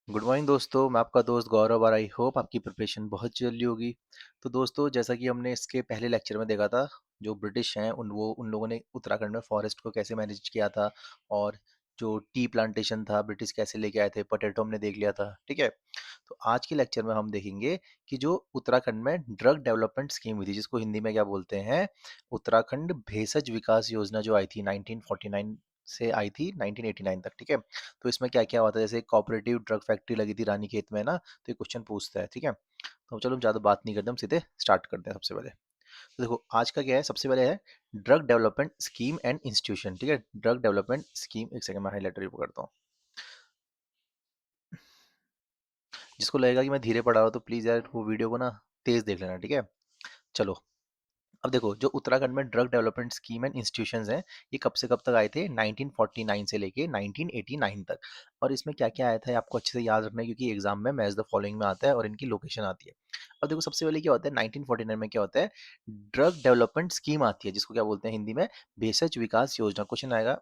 Good morning दोस्तों। मैं आपका दोस्त गौरव और आई होप आपकी प्रिपरेशन बहुत जल्दी होगी। तो दोस्तों, जैसा कि हमने इसके पहले लेक्चर में देखा था, जो ब्रिटिश हैं उन लोगों ने उत्तराखंड में फॉरेस्ट को कैसे मैनेज किया था, और जो टी प्लांटेशन था ब्रिटिश कैसे लेके आए थे, पोटैटो हमने देख लिया था। ठीक है। तो आज के लेक्चर में हम देखेंगे कि जो उत्तराखंड में ड्रग डेवलपमेंट स्कीम हुई थी, जिसको हिंदी में क्या बोलते हैं, उत्तराखंड भेषज विकास योजना, जो आई थी 1949 से आई थी 1989 तक। ठीक है। तो इसमें क्या क्या हुआ था, जैसे कोऑपरेटिव ड्रग फैक्ट्री लगी थी रानीखेत में ना, तो ये क्वेश्चन पूछता है। ठीक है। तो चलो हम ज़्यादा बात नहीं करते, हम सीधे स्टार्ट करते हैं। सबसे पहले तो देखो आज का क्या है, सबसे पहले है drug development scheme and institution. ठीक है। ड्रग डेवलपमेंट स्कीम, एक सेकंड में हाईलाइटर पकड़ता हूँ। जिसको लगेगा कि मैं धीरे पढ़ा रहा हूँ तो प्लीज़ यार वो वीडियो को ना तेज़ देख लेना। ठीक है। चलो, अब देखो, जो उत्तराखंड में drug development scheme and institutions हैं, ये कब से कब तक आए थे, 1949 से लेके 1989 तक। और इसमें क्या क्या आया था ये आपको अच्छे से याद रखना है, क्योंकि एग्जाम में मैच द फॉलोइंग में आता है और इनकी लोकेशन आती है। अब देखो, सबसे पहले क्या होता है, 1949 में क्या होता है, ड्रग डेवलपमेंट स्कीम आती है, जिसको क्या बोलते हैं हिंदी में, भेषज विकास योजना। क्वेश्चन आएगा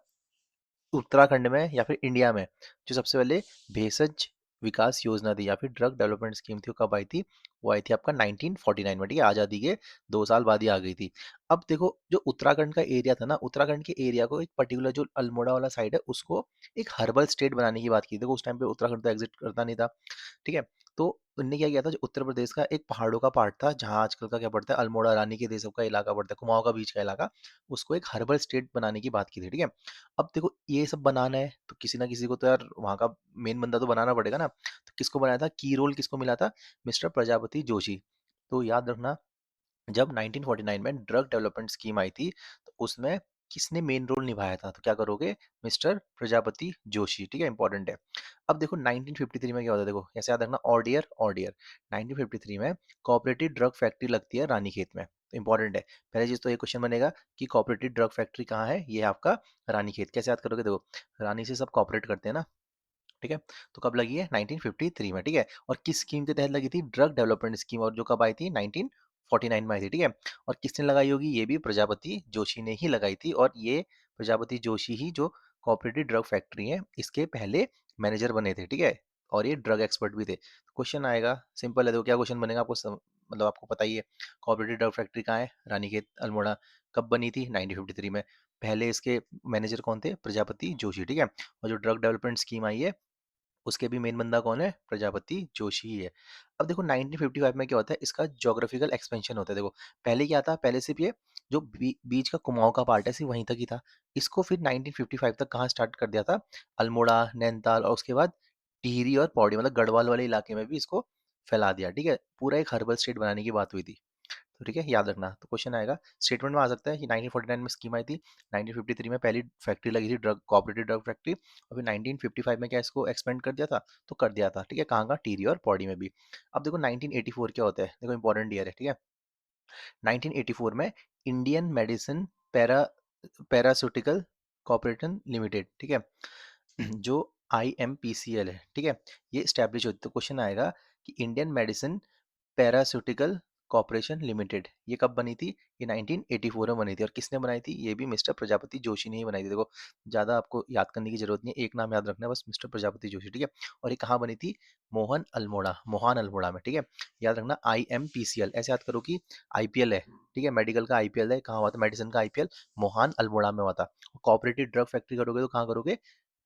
उत्तराखंड में या फिर इंडिया में जो सबसे पहले भेषज विकास योजना थी या फिर ड्रग डेवलपमेंट स्कीम थी, वो कब आई थी, वो आई थी आपका 1949 में। ठीक है। आज़ादी के 2 साल बाद ही आ गई थी। अब देखो, जो उत्तराखंड का एरिया था ना, उत्तराखंड के एरिया को एक पर्टिकुलर जो अल्मोड़ा वाला साइड है, उसको एक हर्बल स्टेट बनाने की बात की। देखो, उस टाइम पे उत्तराखंड तो एग्जिट करता नहीं था। ठीक है। तो उनने क्या किया था, जो उत्तर प्रदेश का एक पहाड़ों का पार्ट था, जहाँ आजकल का क्या पड़ता है, अल्मोड़ा, रानी के देशव का इलाका पड़ता है, कुमाऊं का बीच का इलाका, उसको एक हर्बल स्टेट बनाने की बात की थी। ठीक है। अब देखो, ये सब बनाना है तो किसी ना किसी को तो यार वहाँ का मेन बंदा तो बनाना पड़ेगा ना। तो किसको बनाया था, की रोल किसको मिला था, मिस्टर प्रजापति जोशी। तो याद रखना, जब 1949 में ड्रग डेवलपमेंट स्कीम आई थी, तो उसमें किसने मेन रोल निभाया था, तो क्या करोगे, मिस्टर प्रजापति जोशी। ठीक है। इंपॉर्टेंट है। अब देखो 1953 में क्या होता है, देखो ऐसे याद रखना, ऑडियर ऑडियर। 1953 में कोऑपरेटिव ड्रग फैक्ट्री लगती है रानीखेत में। तो इंपॉर्टेंट है। पहले चीज तो ये क्वेश्चन बनेगा कि कोऑपरेटिव ड्रग फैक्ट्री कहाँ है, ये है आपका रानीखेत। कैसे याद करोगे, देखो रानी से सब कोऑपरेट करते हैं ना। ठीक है। तो कब लगी है, 1953 में। ठीक है। और किस स्कीम के तहत लगी थी, ड्रग डेवलपमेंट स्कीम, और जो कब आई थी, 1949 में आई थी। ठीक है। और किसने लगाई होगी, ये भी प्रजापति जोशी ने ही लगाई थी। और ये प्रजापति जोशी ही जो कोऑपरेटिव ड्रग फैक्ट्री है, इसके पहले मैनेजर बने थे। ठीक है। और ये ड्रग एक्सपर्ट भी थे। क्वेश्चन आएगा, सिंपल है, देखो क्या क्वेश्चन बनेगा, मतलब आपको पता ही है, कोऑपरेटिव ड्रग फैक्ट्री कहाँ है, रानीखेत अल्मोड़ा। कब बनी थी, 1953 में। पहले इसके मैनेजर कौन थे, प्रजापति जोशी। ठीक है। और जो ड्रग डेवलपमेंट स्कीम आई है, उसके भी मेन बंदा कौन है, प्रजापति जोशी ही है। अब देखो 1955 में क्या होता है, इसका ज्योग्राफिकल एक्सपेंशन होता है। देखो पहले क्या था, पहले सिर्फ ये जो बीच का कुमाऊं का पार्ट है सिर्फ वहीं तक ही था। इसको फिर 1955 तक कहाँ स्टार्ट कर दिया था, अल्मोड़ा, नैनीताल, और उसके बाद टिहरी और पौड़ी, मतलब गढ़वाल वाले इलाके में भी इसको फैला दिया। ठीक है। पूरा एक हर्बल स्टेट बनाने की बात हुई थी। तो ठीक है, याद रखना। तो क्वेश्चन आएगा, स्टेटमेंट में आ सकता है कि 1949 में स्कीम आई थी, 1953 में पहली फैक्ट्री लगी थी, ड्रग कोऑपरेटिव ड्रग फैक्ट्री, और फिर 1955 में क्या इसको एक्सपेंड कर दिया था, तो कर दिया था। ठीक है। कहाँ कहाँ, टिहरी और पौड़ी में भी। अब देखो 1984 क्या होता है, देखो इंपॉर्टेंट ईयर है। ठीक है। 1984 में Indian medicine pharma pharmaceutical corporation limited, ठीक है, जो IMPCL है, ठीक है, ये स्टैब्लिश होती है। तो क्वेश्चन आएगा कि इंडियन मेडिसिन पैरास्यूटिकल कॉर्पोरेशन लिमिटेड ये कब बनी थी, ये 1984 में बनी थी। और किसने बनाई थी, ये भी मिस्टर प्रजापति जोशी ने ही बनाई थी। देखो ज़्यादा आपको याद करने की जरूरत नहीं है, एक नाम याद रखना है बस, मिस्टर प्रजापति जोशी। ठीक है। और ये कहाँ बनी थी, मोहन अल्मोड़ा में। ठीक है। याद रखना, IMPCL ऐसे याद करो कि IPL है। ठीक है। मेडिकल का IPL है, कहाँ हुआ था, मेडिसिन का IPL मोहन अल्मोड़ा में हुआ था। कोऑपरेटिव ड्रग फैक्ट्री करोगे तो कहाँ करोगे,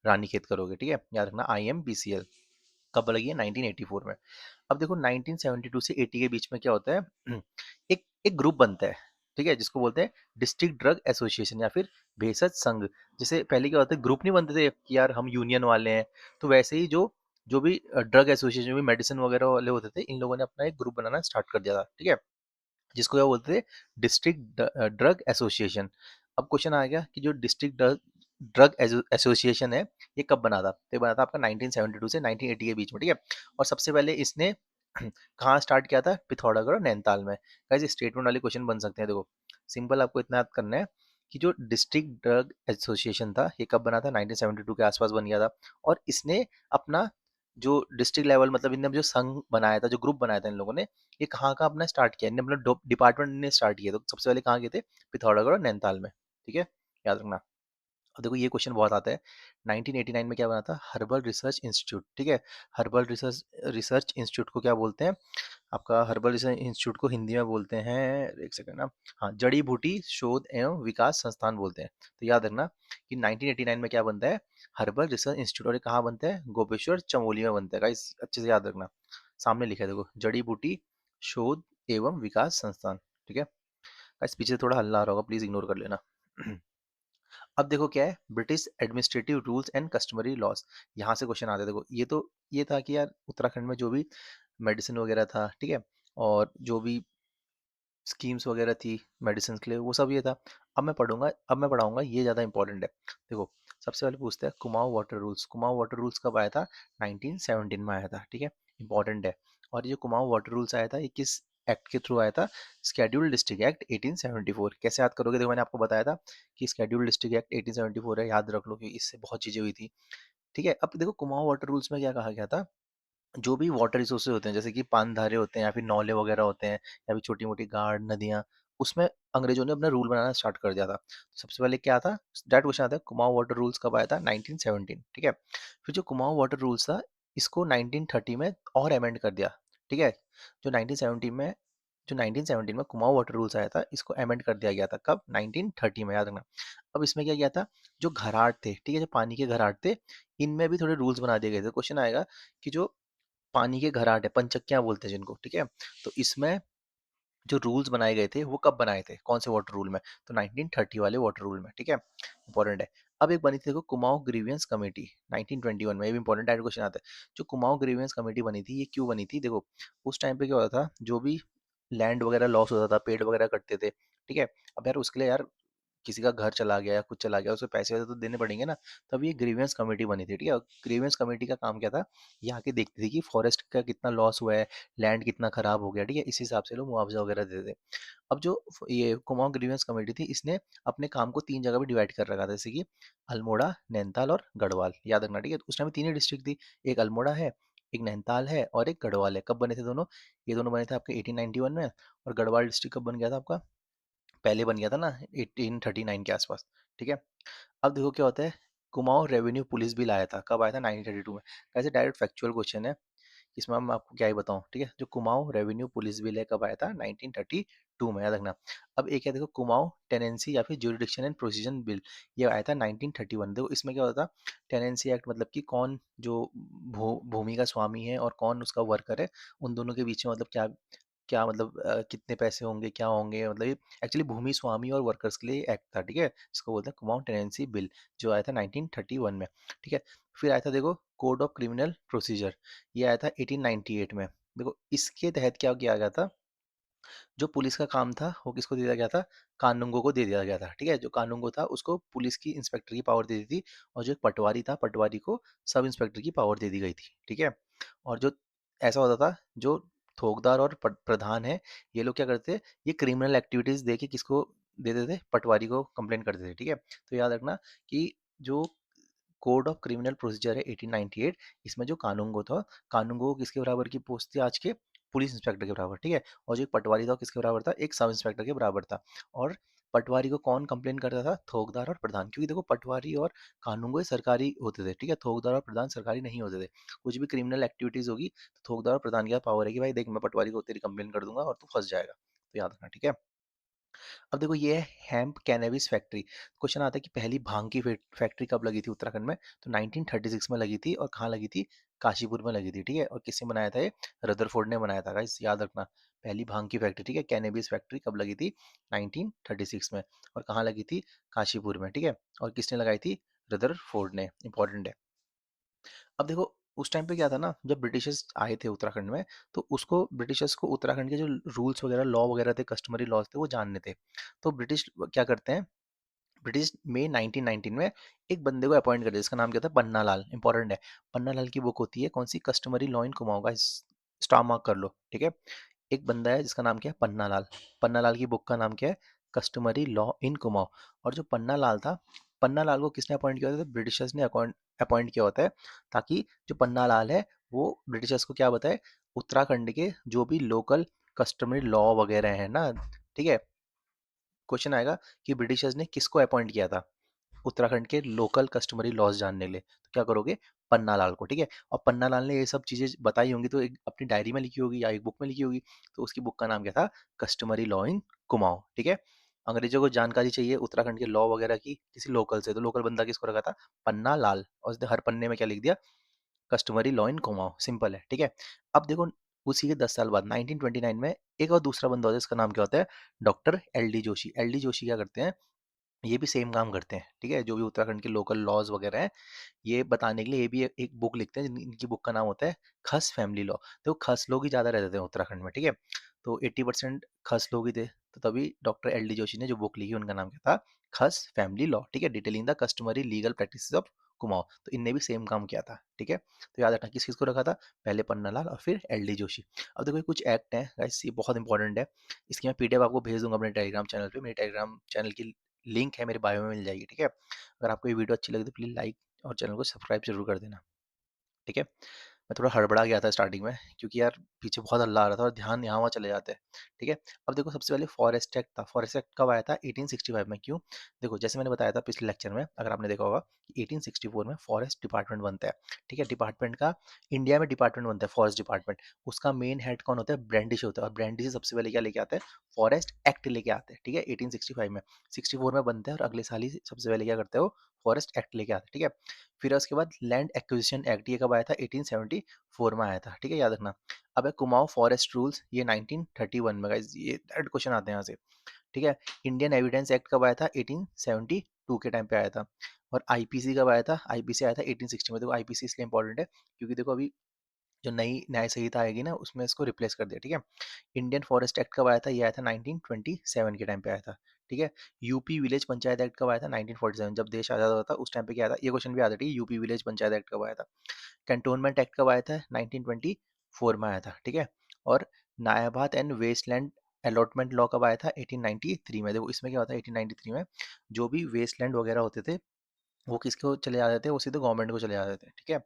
रानीखेत करोगे। ठीक है। याद रखना, IMPCL कब लगी है, 1984 में। अब देखो 1972 से 80 के बीच में क्या होता है, एक एक ग्रुप बनता है। ठीक है। जिसको बोलते हैं डिस्ट्रिक्ट ड्रग एसोसिएशन या फिर भेषज संघ। जैसे पहले क्या होता है, ग्रुप नहीं बनते थे कि यार हम यूनियन वाले हैं, तो वैसे ही जो जो भी ड्रग एसोसिएशन, भी मेडिसिन वगैरह वाले होते थे, इन लोगों ने अपना एक ग्रुप बनाना स्टार्ट कर दिया था। ठीक है। जिसको क्या बोलते थे, डिस्ट्रिक्ट ड्रग एसोसिएशन। अब क्वेश्चन आ गया कि जो डिस्ट्रिक्ट ड्रग एसोसिएशन है, ये कब बना था, तो ये बना था आपका 1972 से 1980 के बीच में। ठीक है। और सबसे पहले इसने कहाँ स्टार्ट किया था, पिथौरागढ़ और नैनीताल में। गाइस स्टेटमेंट वाले क्वेश्चन बन सकते हैं। देखो सिंपल, आपको इतना याद करना है कि जो डिस्ट्रिक्ट ड्रग एसोसिएशन था, ये कब बना था, 1972 के आसपास बन गया था। और इसने अपना जो डिस्ट्रिक्ट लेवल, मतलब इनने जो संघ बनाया था, जो ग्रुप बनाया था इन लोगों ने, ये कहाँ का अपना स्टार्ट किया, इनने मतलब डिपार्टमेंट ने स्टार्ट किया। तो सबसे पहले कहाँ गए थे, पिथौरागढ़ और नैनीताल में। ठीक है। याद रखना। अब देखो ये क्वेश्चन बहुत आता है। 1989 में क्या बना था? हर्बल रिसर्च इंस्टीट्यूट, ठीक है। हर्बल रिसर्च रिसर्च इंस्टीट्यूट को क्या बोलते हैं? आपका हर्बल रिसर्च इंस्टीट्यूट को हिंदी में बोलते हैं, एक सेकंड ना, हाँ, जड़ी बूटी शोध एवं विकास संस्थान बोलते हैं। तो याद रखना कि 1989 में क्या बनता है? Herbal research institute. और ये कहाँ बनता है? गोपेश्वर चमोली में बनता है गाइस, अच्छे से याद रखना। सामने लिखा है देखो, जड़ी बूटी शोध एवं विकास संस्थान, ठीक है गाइस। पीछे से थोड़ा हल्ला आ रहा होगा, प्लीज इग्नोर कर लेना। अब देखो क्या है, British administrative rules and customary laws. यहाँ से क्वेश्चन आते हैं। देखो ये तो ये था कि यार उत्तराखंड में जो भी मेडिसिन वगैरह था, ठीक है, और जो भी स्कीम्स वगैरह थी मेडिसिन के लिए, वो सब ये था। अब मैं पढ़ाऊंगा ये ज़्यादा इंपॉर्टेंट है। देखो सबसे पहले पूछते हैं Kumaon water rules. Kumaon water rules कब आया था? 1917 में आया था, ठीक है, इंपॉर्टेंट है। और ये कुमाऊं वाटर रूल्स आया था, ये किस एक्ट के थ्रू आया था? Scheduled district act 1874। कैसे याद करोगे? देखो मैंने आपको बताया था कि स्केड्यूल्ड डिस्ट्रिक्ट एक्ट 1874 है, याद रख लो क्योंकि इससे बहुत चीज़ें हुई थी, ठीक है। अब देखो कुमाऊं वाटर रूल्स में क्या कहा गया था? जो भी वाटर रिसोर्सेज होते हैं, जैसे कि पानधारे होते हैं या फिर नौले वगैरह होते हैं या फिर छोटी मोटी गाड़ नदियाँ, उसमें अंग्रेजों ने अपना रूल बनाना स्टार्ट कर दिया था। सबसे पहले क्या था? डायरेक्ट क्वेश्चन आता है, कुमाऊं वाटर रूल्स कब आया था? 1917, ठीक है। फिर जो कुमाऊं वाटर रूल्स था, इसको 1930 में और अमेंड कर दिया, ठीक है। जो 1917 में जो 1917 में कुमाऊं वाटर रूल्स आया था, इसको अमेंड कर दिया गया था। कब? 1930 में, याद रखना। अब इसमें क्या किया था? जो घराट थे, ठीक है, जो पानी के घराट थे, इनमें भी थोड़े रूल्स बना दिए गए थे। क्वेश्चन आएगा कि जो पानी के घराट है, पंचक्कियां बोलते हैं जिनको, ठीक है, तो इसमें जो रूल्स बनाए गए थे वो कब बनाए थे? कौन से वाटर रूल में? तो 1930 वाले वाटर रूल में, ठीक है, इंपॉर्टेंट है। अब एक बनी थी देखो कुमाऊं ग्रीवियंस कमेटी 1921 में, ये भी इंपॉर्टेंट है, क्वेश्चन आता है। जो कुमाऊं ग्रीवियंस कमेटी बनी थी, ये क्यों बनी थी? देखो उस टाइम पे क्या होता था, जो भी लैंड वगैरह लॉस होता था, पेड़ वगैरह कटते थे, ठीक है। अब यार उसके लिए यार किसी का घर चला गया या कुछ चला गया, उसे पैसे वैसे तो देने पड़ेंगे ना। तब ये ग्रीवियंस कमेटी बनी थी, ठीक है। ग्रीवियंस कमेटी का काम क्या था? ये आके देखती थी कि फॉरेस्ट का कितना लॉस हुआ है, लैंड कितना खराब हो गया, ठीक है, इस हिसाब से लोग मुआवजा वगैरह देते थे। अब जो ये कुमाऊं ग्रीवियंस कमेटी थी, इसने अपने काम को 3 जगह पे डिवाइड कर रखा था, जैसे कि अल्मोड़ा, नैनीताल और गढ़वाल, याद रखना, ठीक है। उस टाइम में 3 ही डिस्ट्रिक्ट थी, एक अल्मोड़ा है, एक नैनीताल है और एक गढ़वाल है। कब बने थे दोनों? ये दोनों बने थे आपके 1891 में। और गढ़वाल डिस्ट्रिक्ट कब बन गया था आपका? पहले बन गया था ना 1839 के आसपास, ठीक है। अब देखो क्या होता है, कुमाऊं रेवेन्यू पुलिस बिल आया था, कब आया था? 1932 में। कैसे डायरेक्ट फैक्चुअल क्वेश्चन है, इसमें मैं आपको क्या ही बताऊं, ठीक है। जो कुमाऊं रेवेन्यू पुलिस बिल है, कब आया था? 1932 में, याद रखना। अब एक है देखो कुमाऊं टेनेंसी या फिर ज्यूरिडिक्शन एंड प्रोसीजन बिल, ये आया था 1931। देखो इसमें क्या होता था? टेनेंसी एक्ट मतलब कि कौन जो भूमि का स्वामी है और कौन उसका वर्कर है, उन दोनों के बीच में मतलब क्या क्या मतलब कितने पैसे होंगे, क्या होंगे, मतलब ये एक्चुअली भूमि स्वामी और वर्कर्स के लिए एक्ट था, ठीक है, जिसको बोलते हैं कुमाऊं टेनेंसी बिल, जो आया था 1931 में, ठीक है। फिर आया था देखो कोड ऑफ क्रिमिनल प्रोसीजर, ये आया था 1898 में। देखो इसके तहत क्या किया गया था? जो पुलिस का काम था वो किसको दे दिया गया था? कानूनगो को दे दिया गया था, ठीक है। जो कानूनगो था उसको पुलिस की इंस्पेक्टर की पावर दे दी थी, और जो एक पटवारी था, पटवारी को सब इंस्पेक्टर की पावर दे दी गई थी, ठीक है। और जो ऐसा होता था, जो थोकदार और प्रधान है, ये लोग क्या करते? ये क्रिमिनल एक्टिविटीज दे के किसको दे देते थे? पटवारी को कंप्लेन करते थे, ठीक है। तो याद रखना कि जो कोड ऑफ क्रिमिनल प्रोसीजर है 1898, इसमें जो कानूनगो था, कानूनगो किसके बराबर की पोस्ट थी आज के? पुलिस इंस्पेक्टर के बराबर, ठीक है। और जो एक पटवारी था वो किसके बराबर था? एक सब इंस्पेक्टर के बराबर था। और पटवारी को कौन कंप्लेन करता था? थोकदार और प्रधान, क्योंकि देखो पटवारी और कानूनगो ये सरकारी होते थे, ठीक है, थोकदार और प्रधान सरकारी नहीं होते थे। कुछ भी क्रिमिनल एक्टिविटीज होगी तो थोकदार और प्रधान की पावर है कि भाई देख, मैं पटवारी को तेरी कंप्लेन कर दूंगा और तू फंस जाएगा, तो याद रखना, ठीक है। अब देखो ये है हेम्प कैनबिस फैक्ट्री। क्वेश्चन आता है कि पहली भांग की फैक्ट्री कब लगी थी उत्तराखंड में? तो 1936 में लगी थी, और कहाँ लगी थी? काशीपुर में लगी थी, ठीक है। और किसने बनाया था? ये रदरफोर्ड ने बनाया था गाइस, याद रखना। पहली भांग की फैक्ट्री, ठीक है, कैनबिस फैक्ट्री कब लगी थी? 1936 में। और कहाँ लगी थी? काशीपुर में, ठीक है। और किसने लगाई थी? रदरफोर्ड ने, इंपॉर्टेंट है। अब देखो उस टाइम पे क्या था ना, जब ब्रिटिशर्स आए थे उत्तराखंड में, तो उसको ब्रिटिशर्स को उत्तराखंड के जो रूल्स वगैरह लॉ वगैरह थे, कस्टमरी लॉज थे, वो जानने थे। तो ब्रिटिश क्या करते हैं, ब्रिटिश में 1919 में एक बंदे को अपॉइंट कर दिया, जिसका नाम क्या था? पन्ना लाल, इंपॉर्टेंट है। पन्ना लाल की बुक होती है कौन सी? कस्टमरी लॉ इन कुमाऊं का, स्टार मार्क कर लो, ठीक है। एक बंदा है जिसका नाम क्या है? पन्ना लाल। पन्ना लाल की बुक का नाम क्या है? Customary law in Kumaon. और जो पन्ना लाल था, पन्ना लाल को किसने अपॉइंट किया होता है? ब्रिटिशर्स ने अपॉइंट किया होता है, ताकि जो पन्ना लाल है वो ब्रिटिशर्स को क्या बताए? उत्तराखंड के जो भी लोकल कस्टमरी लॉ वगैरह है ना, ठीक है। क्वेश्चन आएगा कि ब्रिटिशर्स ने किसको अपॉइंट किया था? उत्तराखंड के लोकल कस्टमरी लॉज जानने के लिए। तो क्या करोगे, पन्ना लाल को, ठीक है। और पन्ना लाल ने ये सब चीज़ें बताई होंगी तो एक अपनी डायरी में लिखी होगी या एक बुक में लिखी होगी। तो उसकी बुक का नाम क्या था, कस्टमरी लॉ इन कुमाऊं, ठीक है। अंग्रेजों को जानकारी चाहिए उत्तराखंड के लॉ वगैरह की किसी लोकल से, तो लोकल बंदा किसको रखा था, पन्ना लाल, और उसने हर पन्ने में क्या लिख दिया, customary law in Kumaon, simple है, ठीक है। अब देखो उसी के 10 साल बाद 1929 में एक और दूसरा बंदा होता है, इसका नाम क्या होता है, doctor L D Joshi. L D Joshi क्या करते हैं, ये भी सेम काम करते हैं, ठीक है। जो भी उत्तराखंड के लोकल लॉज वगैरह हैं, ये बताने के लिए ये भी एक बुक लिखते हैं, इनकी बुक का नाम होता है खस फैमिली लॉ। तो खस लोग ही ज़्यादा रहते थे उत्तराखंड में, ठीक है। तो 80% खस लोग ही थे। तो तभी डॉक्टर एल डी जोशी ने जो बुक लिखी उनका नाम क्या था, खस फैमिली लॉ, ठीक है, detailing the customary legal practice of Kumaon. तो इनने भी सेम काम किया था, ठीक है। तो याद रखना किस किस को रखा था, पहले पन्नालाल और फिर एल डी जोशी। अब देखो ये कुछ एक्ट हैं गाइस, ये बहुत इंपॉर्टेंट है। इसकी मैं पीडीएफ आपको भेज दूंगा अपने टेलीग्राम चैनल पे। मेरे टेलीग्राम चैनल की लिंक है मेरे बायो में मिल जाएगी, ठीक है। अगर आपको ये वीडियो अच्छी लगी तो प्लीज़ लाइक और चैनल को सब्सक्राइब जरूर कर देना, ठीक है। मैं थोड़ा हड़बड़ा गया था स्टार्टिंग में क्योंकि यार पीछे बहुत हल्ला आ रहा था और ध्यान यहाँ वहाँ चले जाते हैं, ठीक है। अब देखो सबसे पहले फॉरेस्ट एक्ट था। फॉरेस्ट एक्ट कब आया था, 1865 में। क्यों, देखो जैसे मैंने बताया था पिछले लेक्चर में, अगर आपने देखा होगा कि 1864 में फॉरेस्ट डिपार्टमेंट बनता है, ठीक है। डिपार्टमेंट का इंडिया में डिपार्टमेंट बनता है फॉरेस्ट डिपार्टमेंट। उसका मेन हेड कौन होता है, ब्रांडिश होता है, और ब्रांडिश सबसे पहले क्या लेके आता है, फॉरेस्ट एक्ट लेके आते हैं, ठीक है। 1865 में, 64 में बनता है और अगले साल ही सबसे पहले क्या करते हो, फॉरेस्ट एक्ट लेके आते हैं, ठीक है। फिर उसके बाद लैंड एक्विजिशन एक्ट, ये कब आया था, 1874 में आया था, ठीक है, याद रखना। अब है कुमाऊं फॉरेस्ट रूल्स, ये 1931 में, गाइस ये डायरेक्ट क्वेश्चन आते हैं यहाँ से, ठीक है। इंडियन एविडेंस एक्ट कब आया था, 1872 के टाइम पे आया था। और आईपीसी कब आया था, आईपीसी आया था 1860 में। देखो आईपीसी इसलिए इंपॉर्टेंट है क्योंकि देखो अभी जो नई न्याय संहिता आएगी ना उसमें इसको रिप्लेस कर दिया, ठीक है। इंडियन फॉरेस्ट एक्ट कब आया था, ये आया था 1927 के टाइम पे आया था, ठीक है। यूपी विलेज पंचायत एक्ट कब आया था, 1947, जब देश आज़ाद हुआ था उस टाइम पे क्या आया था, ये क्वेश्चन भी आता है, ठीक है। यूपी विलेज पंचायत एक्ट कब आया था। कैंटोनमेंट एक्ट कब आया था, 1924 में आया था, ठीक है। और नायाबाद एंड वेस्टलैंड अलॉटमेंट लॉ कब आया था, 1893 में। देखो इसमें क्या होता है, 1893 में जो भी वेस्टलैंड वगैरह होते थे वो किसको चले जाते थे, वो सीधे गवर्नमेंट को चले जाते थे, ठीक है।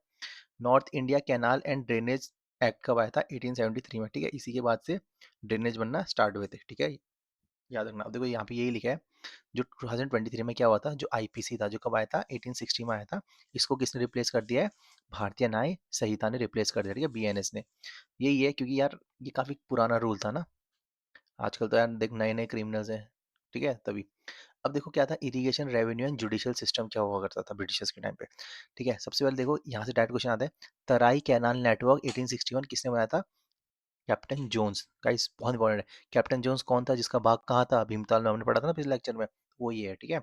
North India canal and drainage act कब आया था, 1873 में, ठीक है। इसी के बाद से ड्रेनेज बनना स्टार्ट हुए थे, ठीक है, याद रखना। अब देखो यहाँ पे यही लिखा है, जो 2023 में क्या हुआ था, जो आईपीसी था, जो कब आया था, 1860 में आया था। इसको किसने रिप्लेस कर दिया है, भारतीय न्याय संहिता ने रिप्लेस कर दिया, ठीक है, बीएनएस ने। यही है क्योंकि यार ये काफी पुराना रूल था ना, आजकल तो यार देख नए नए क्रिमिनल्स हैं, ठीक है, तभी। अब देखो क्या था, irrigation revenue and judicial system क्या हुआ करता था ब्रिटिशर्स के टाइम पे, ठीक है। सबसे पहले देखो यहाँ से डायरेक्ट क्वेश्चन आता है, तराई कैनाल नेटवर्क 1861 किसने बनाया था, कैप्टन जोन्स। गाइस बहुत इंपॉर्टेंट है, कैप्टन जोन्स कौन था, जिसका भाग कहाँ था, भीमताल में, हमने पढ़ा था ना पिछले लेक्चर में, वो ये है, ठीक है।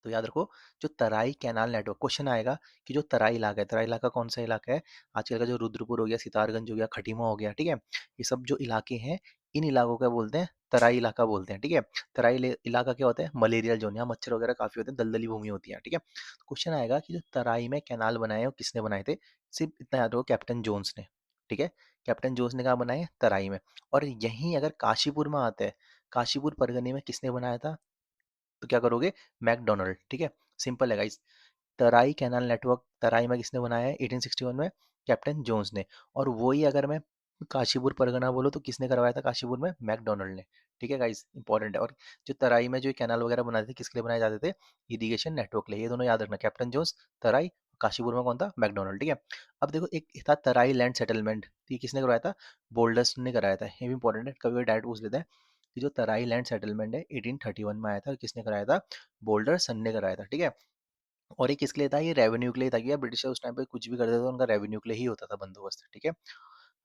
तो याद रखो, जो तराई कैनाल नेटवर्क, क्वेश्चन आएगा कि जो तराई इलाका है, तराई इलाका कौन सा इलाका है, आजकल का जो रुद्रपुर हो गया, सितारगंज हो गया, खटीमा हो गया, ठीक है। ये सब जो इलाके हैं, इन इलाकों का बोलते हैं तराई इलाका बोलते हैं, ठीक है। तराई इलाका क्या होता है, मलेरियल जोन, यहाँ मच्छर वगैरह काफी होते हैं, दलदली भूमि होती है, ठीक है। तो क्वेश्चन आएगा कि जो तराई में कैनाल बनाए हैं वो किसने बनाए थे, सिर्फ इतना याद रखो, कैप्टन जोन्स ने, ठीक है। कैप्टन जोन्स ने कहा बनाए, तराई में। और यहीं अगर काशीपुर में आता है, काशीपुर परगने में किसने बनाया था, तो क्या करोगे, मैकडोनल्ड, ठीक है। सिंपल है गाइस, तराई कैनाल नेटवर्क तराई में किसने बनाया है, 1861 में कैप्टन जोन्स ने। और वही अगर मैं काशीपुर परगना बोलो तो किसने करवाया था काशीपुर में, मैकडोनल्ड ने, ठीक है गाइस, इंपॉर्टेंट है। और जो तराई में जो कैनाल वगैरह बनाते थे किसके लिए बनाए जाते थे, इरिगेशन नेटवर्क के लिए, ये दोनों याद रखना, कैप्टन जोन्स तराई, काशीपुर में कौन था, मैकडोनल्ड, ठीक है। अब देखो एक था तराई लैंड सेटलमेंट, तो ये किसने करवाया था, बोल्डर्स ने कराया था, ये भी इंपॉर्टेंट है, कभी डायरेक्ट पूछ लेते हैं कि जो तराई लैंड सेटलमेंट है 1831 में आया था और किसने कराया था, बोल्डर सन ने कराया था, ठीक है। और ये किसके लिए था, ये रेवेन्यू के लिए था, कि यार ब्रिटिशर उस टाइम पे कुछ भी करते थे तो उनका रेवेन्यू के लिए ही होता था बंदोबस्त, ठीक है।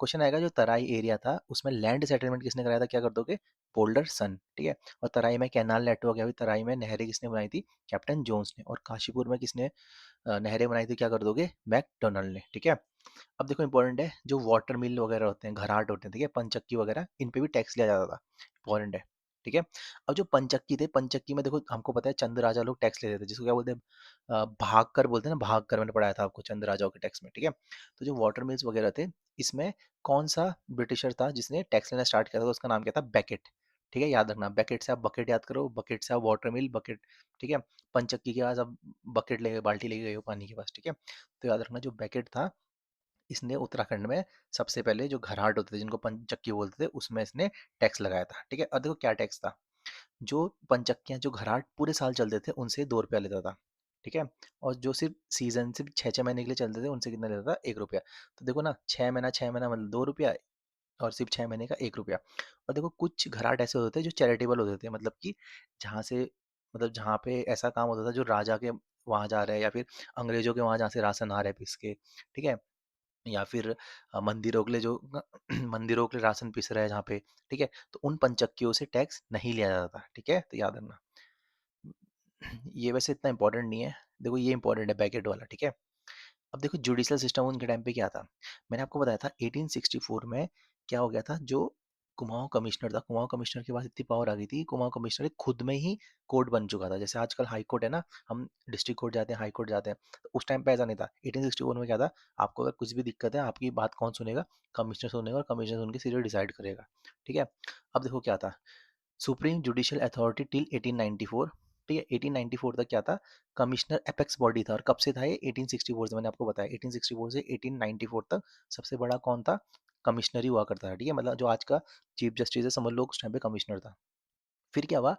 क्वेश्चन आएगा जो तराई एरिया था उसमें लैंड सेटलमेंट किसने कराया था, क्या कर दोगे, बोल्डर सन, ठीक है। और तराई में कैनाल नेटवर्क या फिर तराई में नहरें किसने बनाई थी, कैप्टन जोन्स ने। और काशीपुर में किसने नहरें बनाई थी, क्या कर दोगे, मैकडोनल्ड ने, ठीक है। अब देखो इंपॉर्टेंट है, जो वाटर मिल वगैरह होते हैं, घराट होते हैं, ठीक है, पंचक्की वगैरह, इन पे भी टैक्स लिया जाता था, इंपॉर्टेंट है, ठीक है। अब जो पंचक्की थे, पंचक्की में देखो हमको पता है चंद राजा लोग टैक्स लेते थे, जिसको क्या बोलते हैं, भाग कर बोलते हैं ना, भाग कर, मैंने पढ़ाया था आपको चंद राजाओं के टैक्स में, ठीक है। तो जो वाटर मिल्स वगैरह थे, इसमें कौन सा ब्रिटिशर था जिसने टैक्स लेना स्टार्ट किया था, तो उसका नाम क्या था, बैकेट, ठीक है, याद रखना। बैकेट से आप बकेट याद करो, बकेट से आप वाटर मिल, बकेट, ठीक है। पंचक्की के पास आप बकेट ले गए, बाल्टी ले गए हो पानी के पास, ठीक है। तो याद रखना जो बैकेट था, इसने उत्तराखंड में सबसे पहले जो घराट होते थे जिनको पंचक्की बोलते थे उसमें इसने टैक्स लगाया था, ठीक है। और देखो क्या टैक्स था, जो पंचक्कियां जो घराट पूरे साल चलते थे उनसे 2 रुपया लेता था, ठीक है। और जो सिर्फ सीजन सिर्फ 6-6 महीने के लिए चलते थे उनसे कितना लेता था, 1 रुपया। तो देखो ना, 6 महीना मतलब 2 रुपया, और सिर्फ 6 महीने का 1 रुपया। और देखो कुछ घराट ऐसे होते हैं जो चैरिटेबल होते थे, मतलब कि जहाँ से, मतलब जहाँ पे ऐसा काम होता था जो राजा के वहाँ जा रहे हैं, या फिर अंग्रेजों के वहाँ जहाँ से राशन आ रहा है पिस के, ठीक है, या फिर मंदिरों के लिए जो मंदिरों के लिए राशन पिस रहा है जहाँ पे, ठीक है, तो उन पंचक्कियों से टैक्स नहीं लिया जाता था, ठीक है, तो याद रखना। ये वैसे इतना इंपॉर्टेंट नहीं है, देखो ये इंपॉर्टेंट है बैकेट वाला, ठीक है। अब देखो जुडिशल सिस्टम उनके टाइम पे क्या था, मैंने आपको बताया था 1864 में क्या हो गया था, जो कुमाऊं कमिश्नर था, कुमाऊं कमिश्नर के पास इतनी पावर आ गई थी, कुमाऊं कमिश्नर खुद में ही कोर्ट बन चुका था, जैसे आजकल हाई कोर्ट है ना, हम डिस्ट्रिक्ट कोर्ट जाते हैं, हाई कोर्ट जाते हैं, तो उस टाइम पे ऐसा नहीं था। 1864 में क्या था, आपको अगर कुछ भी दिक्कत है, आपकी बात कौन सुनेगा, कमिश्नर सुनेगा, और कमिश्नर सुन के सीधे डिसाइड करेगा, ठीक है। अब देखो क्या था, सुप्रीम जुडिशियल अथॉरिटी टिल 1894, ठीक है, 1894 तक क्या था, कमिश्नर एपेक्स बॉडी था। और कब से था ये, 1864 से, मैंने आपको बताया 1864 से 1894 तक सबसे बड़ा कौन था, कमिश्नर ही हुआ करता था, ठीक है, मतलब जो आज का चीफ जस्टिस है समझ लो, उस टाइम पे कमिश्नर था। फिर क्या हुआ,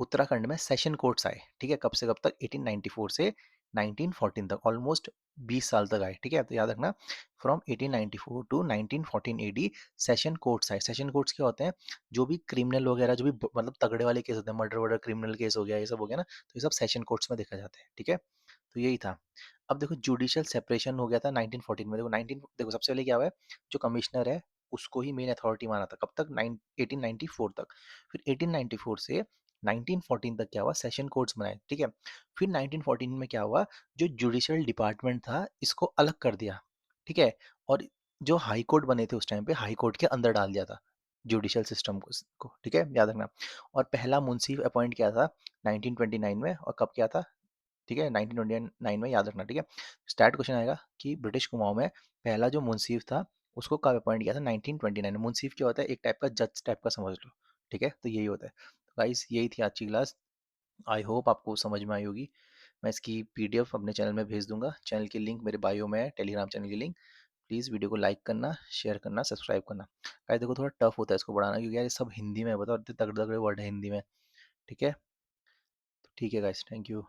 उत्तराखंड में सेशन कोर्ट्स आए, ठीक है, कब से कब तक, 1894 से 1914 तक, ऑलमोस्ट 20 साल तक आए, ठीक है, तो याद रखना, from 1894 to 1914 AD session courts आए। सेशन कोर्ट्स क्या होते हैं, जो भी क्रिमिनल वगैरह, जो भी मतलब तगड़े वाले केस होते हैं, मर्डर वर्डर क्रिमिनल केस हो गया, ये सब हो गया ना, तो ये सब सेशन कोर्ट्स में देखा जाता है, ठीक है, तो यही था। अब देखो जुडिशियल सेपरेशन हो गया था 1914 में, देखो 19, देखो सबसे पहले क्या हुआ है, जो कमिश्नर है उसको ही मेन अथॉरिटी माना था, कब तक, 1894 तक। फिर 1894 से 1914 तक क्या हुआ, सेशन कोर्ट्स बनाए, ठीक है। फिर 1914 में क्या हुआ, जो जुडिशियल डिपार्टमेंट था इसको अलग कर दिया, ठीक है, और जो हाई कोर्ट बने थे उस टाइम पे, हाई कोर्ट के अंदर डाल दिया था जुडिशियल सिस्टम को, ठीक है, याद रखना। और पहला मुंशी अपॉइंट किया था 1929 में, और कब किया था, ठीक है, 1929 में, याद रखना, ठीक है। स्टार्ट क्वेश्चन आएगा कि ब्रिटिश कुमाऊं में पहला जो मुंसीफ था उसको कब अपॉइंट किया था, 1929 में। मुंसीफ क्या होता है, एक टाइप का जज टाइप का समझ लो, ठीक है, तो यही होता है। तो गाइस यही थी आज की क्लास, आई होप आपको समझ में आई होगी। मैं इसकी पीडीएफ अपने चैनल में भेज दूंगा, चैनल की लिंक मेरे बायो में है, टेलीग्राम चैनल की लिंक। प्लीज़ वीडियो को लाइक करना, शेयर करना, सब्सक्राइब करना। गाइस देखो थोड़ा टफ होता है इसको पढ़ाना, क्योंकि यार ये सब हिंदी में है, बताओ, इतने तगड़े तगड़े वर्ड है हिंदी में, ठीक है। तो ठीक है गाइस, थैंक यू।